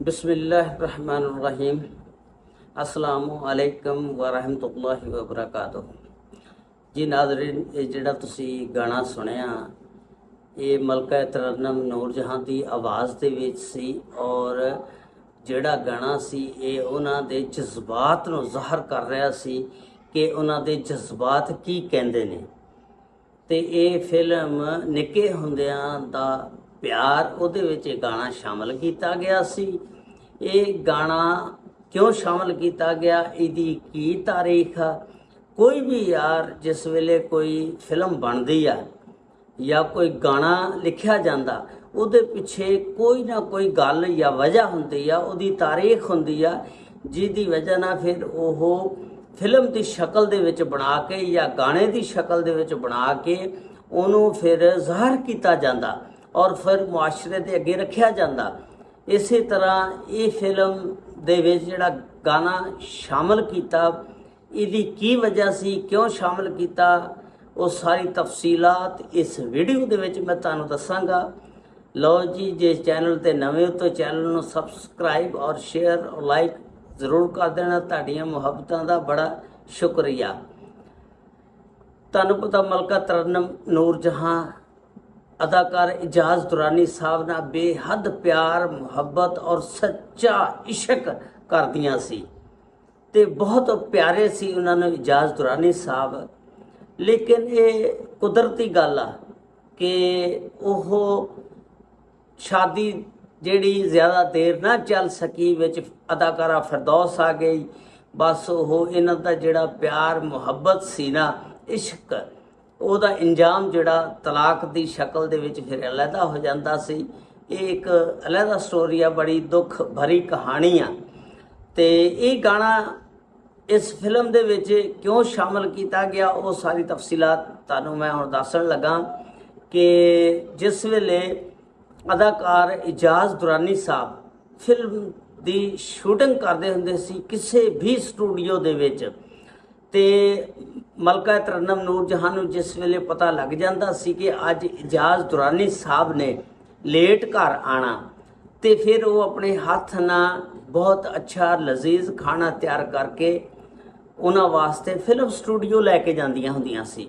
बिस्मिल्लाहिर्रहमानिर्रहीम। अस्सलामुअलैकुम वरहमतुल्लाहि वबरकातुहू। जी नाज़रीन, ये जिहड़ा तुसी गाना सुनिया ये मलका तरन्नम नूरजहां दी आवाज़ दे विच सी और जिहड़ा गाना सी ये उन्हां दे जज्बात नूं ज़ाहिर कर रहा सी कि उन्हां दे जज्बात की कहंदे ने। ते ये फिल्म निक्के हुंदियां दा प्यार उहदे विच ये गाना शामिल किया गया सी। ये गाना क्यों शामिल किया गया, इहदी की तारीख आ। कोई भी यार जिस वेले कोई फिल्म बनती है या कोई गाना लिखिया जाता उहदे पिछे कोई ना कोई गल या वजह होंदी आ, उहदी तारीख होंदी आ, जिहदी वजह ना फिर ओह फिल्म की शक्ल दे विच बना के या गाने की शक्ल दे विच बना के उन्होंने फिर ज़ाहिर किया जाता और फिर मुआशरे के अगे रखा जाता। इस तरह ये फिल्म दे विच जिहड़ा गाना शामिल किया, इहदी की वजह सी, क्यों शामिल किया, वो सारी तफसीलात इस वीडियो दे विच मैं तुहानूं दसांगा। लो जी, जे चैनल ते नवे हो तो चैनल नूं सबसक्राइब और शेयर और लाइक जरूर कर देना। तुहाडीआं मुहब्बतां दा बड़ा शुक्रिया। तुहानूं पता मलका तरन्नम नूरजहां अदाकार एजाज दुरानी साहब नाल बेहद प्यार मुहब्बत और सच्चा इश्क करदियां सी ते बहुत प्यारे सी उन्हां नूं एजाज दुरानी साहब। लेकिन ये कुदरती गल आ कि ओह शादी जिहड़ी ज़्यादा देर ना चल सकी, विच अदाकारा फिरदौस आ गई। बस ओह इन्हां दा जिहड़ा प्यार मुहब्बत सी ना, इश्क, ਉਹਦਾ इंजाम जिहड़ा तलाक की शक्ल दे विच फिर अलहदा हो जाता सी। ये एक अलहदा स्टोरी आ, बड़ी दुख भरी कहानी आ। ते ये गाना इस फिल्म दे विच क्यों शामिल किया गया वो सारी तफसीलात तुहानूं मैं हुण दस्सण लगा कि जिस वेले अदाकार एजाज दुरानी साहब फिल्म की शूटिंग करते हुंदे सी किसी भी स्टूडियो दे विच, ते मलका तरन्नम नूरजहां नूं जिस वेले पता लग जाता सी कि अज एजाज दुरानी साहब ने लेट घर आना, तो फिर वो अपने हथ नाल बहुत अच्छा लजीज खाना तैयार करके उन्हां वास्ते फिल्म स्टूडियो लैके जांदियां हुंदियां सी।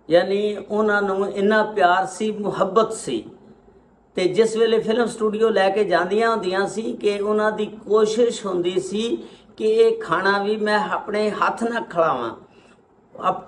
यानी उन्हां नूं इन्ना प्यार सी, मुहब्बत सी। ते जिस वेले फिल्म स्टूडियो लैके जांदियां हुंदियां सी कि उन्हां दी कोशिश हुंदी सी कि ये खाना भी मैं अपने हथ ना खिलावां,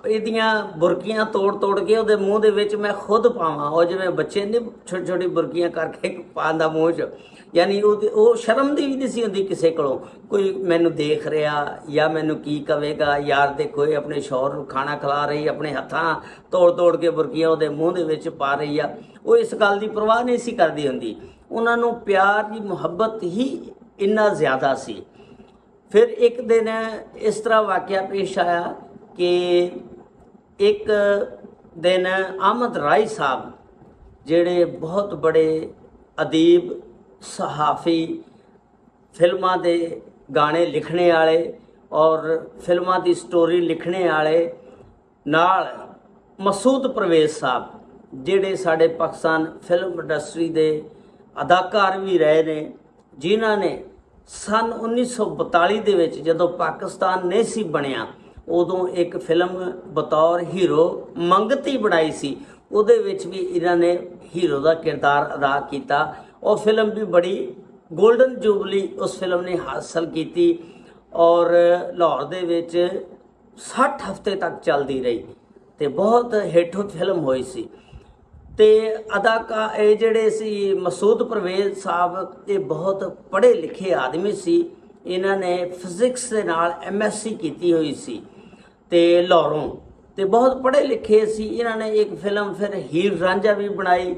इहदियां बुरकियां तोड़ तोड़ के उहदे मूँह दे विच मैं खुद पावां। और जिवें बच्चे ने छोटी छोटी बुरकियां करके पांदा मूँह च, यानी वो शर्म दी भी नहीं सी हुंदी किसी कोलों। कोई मैनूं देख रहा या मैनूं की कवेगा, यार देखो ये अपने शौहर नूं खाना खिला रही, अपने हत्थां तोड़ तोड़ के बुरकियां उहदे मूँह दे विच पा रही आ। वो इस गल दी परवाह नहीं सी करदी हुंदी। उन्हां नूं प्यार दी मुहब्बत ही इन्ना ज़्यादा सी। फिर एक दिन इस तरह वाक़या पेश आया कि एक दिन अहमद राय साहब जिहड़े बहुत बड़े अदीब, सहाफ़ी, फिल्मां दे गाने लिखने वाले और फिल्मां दी स्टोरी लिखने वाले, नाल मसूद परवेज़ साहब जिहड़े साडे पाकिस्तान फिल्म इंडस्ट्री दे अदाकार भी रहे ने, जिन्हां ने सन 1942 दे विच जदों पाकिस्तान नहीं सी बनिया उदों एक फिल्म बतौर हीरो मंगती बनाई सी। उहदे विच भी इन्हां ने हीरो का किरदार अदा किया और फिल्म भी बड़ी गोल्डन जुबली उस फिल्म ने हासिल की और लाहौर दे विच 60 हफ्ते तक चलती रही ते बहुत हिट फिल्म हुई सी। ते अदाकार ये जिहड़े सी मसूद परवेज़ साहब ये बहुत पढ़े लिखे आदमी सी। इन्हां ने फिजिक्स दे नाल MSc की हुई सी ते लाहौरों, ते बहुत पढ़े लिखे सी। इन्हां ने एक फिल्म फिर हीर रांझा भी बनाई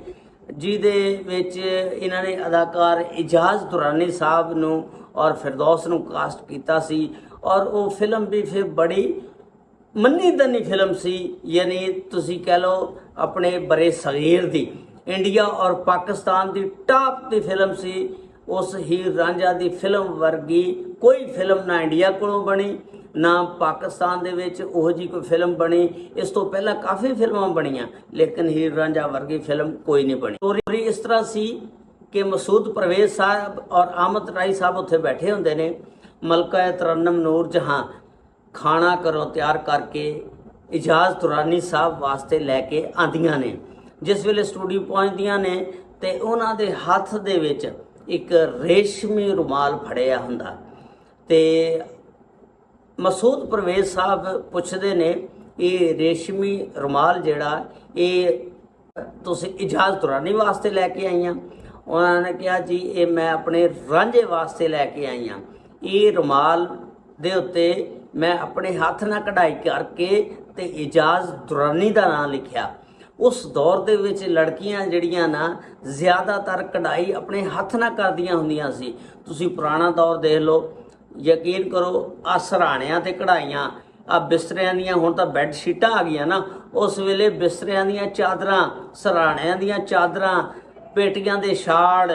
जिहदे विच इन्हां ने अदाकार एजाज दुरानी साहब नूं और फिरदौस नूं कास्ट कीता सी और वो फिल्म भी फिर बड़ी मन्नी तन्नी फिल्म सी। यानी तुसी कह लो अपने बरे सगीर दी इंडिया और पाकिस्तान की टॉप की फिल्म सी। उस हीर रांझा की फिल्म वर्गी कोई फिल्म ना इंडिया कोलों बनी ना पाकिस्तान दे विच ओह जी कोई फिल्म बनी। इस तो पहला काफ़ी फिल्मां बनियां लेकिन हीर रांझा वर्गी फिल्म कोई नहीं बनी। स्टोरी इस तरह सी कि मसूद परवेज़ साहब और आमद राई साहब उत्थे बैठे होंदे ने। मलका तरन्नम नूर जहां खाना घरों तैयार करके इजाज़ दुरानी साहब वास्ते लैके आंदियां ने। जिस वेले स्टूडियो पहुंचदियां ने ते उन्हां दे हत्थ दे विच एक रेशमी रुमाल फड़िया हुंदा ते मसूद परवेज़ साहब पुछदे ने ये रेशमी रुमाल जिहड़ा ये तुसीं इजाज़ दुरानी वास्ते लैके आईयां? उन्होंने कहा जी ये मैं अपने रांझे वास्ते लैके आई हाँ। ये रुमाल दे उत्ते मैं अपने हाथ नाल कढ़ाई करके ते इजाज़ दुरानी दा नाम लिखिया। उस दौर दे विच लड़कियां जिहड़ियां ना ज़्यादातर कढ़ाई अपने हथ नाल करदियां हुंदियां सी। तुसीं पुराना दौर देख लो, यकीन करो आ सराणियां ते कढ़ाइयां, आ बिस्तरियां दियां हुण तां बैड शीटां आ गईयां ना, उस वेले बिस्तरियां दियां चादरां, सराणियां दियां चादरां, पेटियां दे छाड़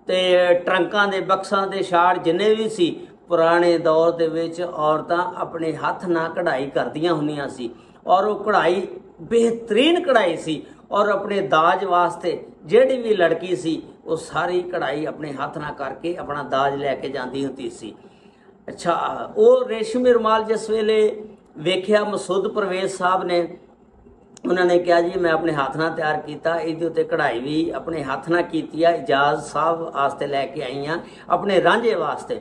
ते ट्रंकां दे बक्सां दे छाड़ जिन्ने भी सी पुराने दौर दे विच औरतां अपने हथ नाल कढ़ाई करदियां हुंदियां सी और वो कढ़ाई बेहतरीन कढ़ाई सी। और अपने दाज वास्ते जिहड़ी भी लड़की सी वो सारी कढ़ाई अपने हथ नाल करके अपना दाज लैके जांदी हुंदी सी। अच्छा, वो रेशमी रुमाल जिस वेले वेख्या मसूद परवेज़ साहब ने, उन्होंने कहा जी मैं अपने हाथ नाल तैयार किया, ये उत्ते कढ़ाई भी अपने हाथ नाल कीती है, इजाज़ साहब वास्ते लैके आई हाँ अपने रांझे वास्ते।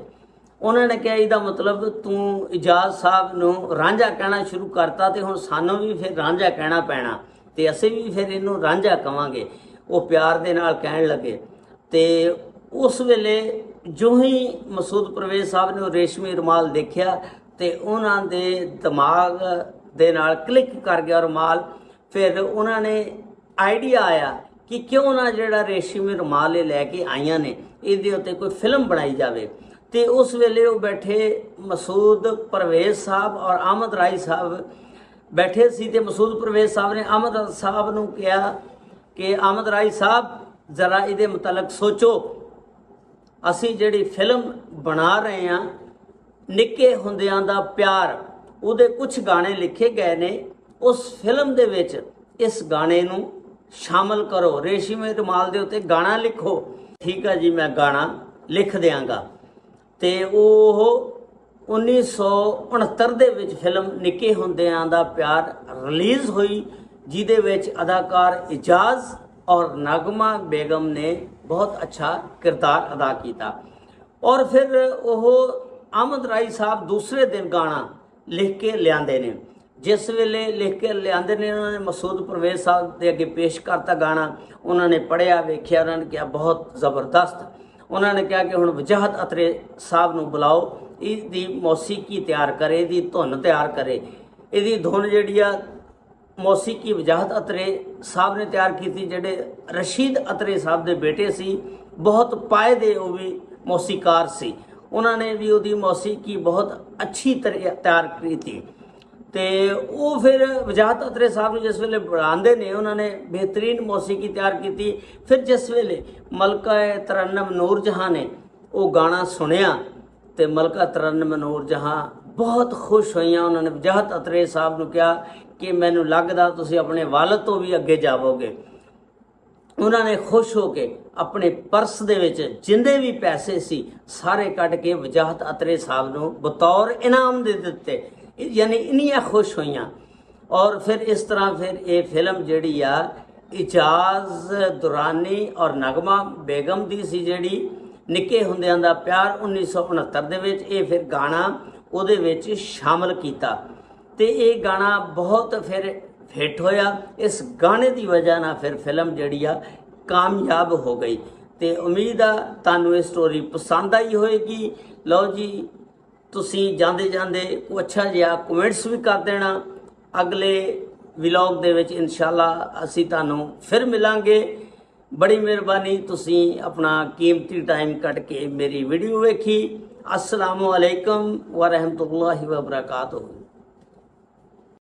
उन्होंने कहा इसदा मतलब तू इजाज़ साहब नूं रांझा कहना शुरू करता तो हुण सानूं भी फिर रांझा कहना पैना ते असीं भी फिर इनूं रांझा कवांगे। वो प्यार दे नाल कहण लगे ते उस वेले जो ही मसूद परवेज़ साहब ने रेशमी रुमाल देखिया ते उन्हां दे दिमाग दे नाल क्लिक कर गया रुमाल। फिर उन्होंने आइडिया आया कि क्यों ना जिहड़ा रेशमी रुमाल लैके आईयां ने इहदे उत्ते कोई फिल्म बनाई जाए। तो उस वेले वो बैठे मसूद परवेज़ साहब और आमद राई साहब बैठे सी ते मसूद परवेज़ साहब ने आमद साहब नूं कहा कि आमद राई साहब जरा इहदे मुतलक सोचो, असी जिहड़ी फिल्म बना रहे हैं निक्के हुंदियां दा प्यार, उहदे कुछ गाने लिखे गए ने, उस फिल्म दे विच इस गाने नूं शामिल करो, रेशमी रुमाल दे उत्ते गाना लिखो। ठीक है जी, मैं गाना लिख देंगा। तो वो 1969 दे विच फिल्म निक्के हुंदियां दा प्यार रिलीज़ हुई, जिहदे विच अदाकार इजाज़ और नगमा बेगम ने बहुत अच्छा किरदार अदा किया। और फिर वो आमद राई साहब दूसरे दिन गाना लिख के लियाते ने। जिस वेले लिख के लियाते ने उन्होंने मसूद परवेज़ साहब के अगे पेश करता गाना, उन्होंने पढ़िया वेख्या, उन्होंने कहा बहुत ज़बरदस्त। उन्होंने कहा कि हुण वजाहत अतरे साहब नूं बुलाओ, इसकी मौसीकी तैयार करे, इसकी धुन तैयार करे। इसकी धुन जिहड़ी आ मौसीकी वजाहत अतरे साहब ने तैयार की, जिहड़े रशीद अतरे साहब के बेटे सी, बहुत पाए दे वो भी मौसीकार सी। उन्होंने भी उसकी मौसीकी बहुत अच्छी तरह तैयार की थी। तो वो फिर वजाहत अतरे साहब जिस वेले बुलाते ने, उन्होंने बेहतरीन मौसीकी तैयार की थी। फिर जिस वेले मलका तरन्नम नूर जहां ने वो गाना सुनिया तो मलका तरन्नम नूर जहां बहुत खुश हुई। उन्होंने वजाहत अतरे साहब ने कहा कि मैनू लगदा तुसीं अपने वालद तो भी अगे जावोगे। उन्होंने खुश होके अपने पर्स दे विच जिंदे भी पैसे सी सारे कट के वजाहत अतरे साहब नूं बतौर इनाम दे दिते, यानी इन्नियां खुश हुई। और फिर इस तरह फिर ये फिल्म जिहड़ी आ इजाज़ दुरानी और नगमा बेगम दी सी, जिहड़ी निक्के हुंदियां दा प्यार 1969 दे विच ये फिर गाना उहदे विच शामिल कीता। ते ये गाना बहुत फिर हिट होया। इस गाने की वजह ना फिर फिल्म जिहड़ी आ कामयाब हो गई। तो उम्मीद आ तुहानूं ये स्टोरी पसंद आई होएगी। लो जी, तुसीं जांदे जांदे कोई अच्छा जिहा कमेंट्स भी कर देना। अगले व्लॉग दे विच इंशाअल्लाह असीं तुहानूं फिर मिलांगे। बड़ी मेहरबानी, तुसीं अपना कीमती टाइम कट के मेरी वीडियो वेखी। अस्सलामु अलैकुम व रहमतुल्लाहि व बरकातुहू।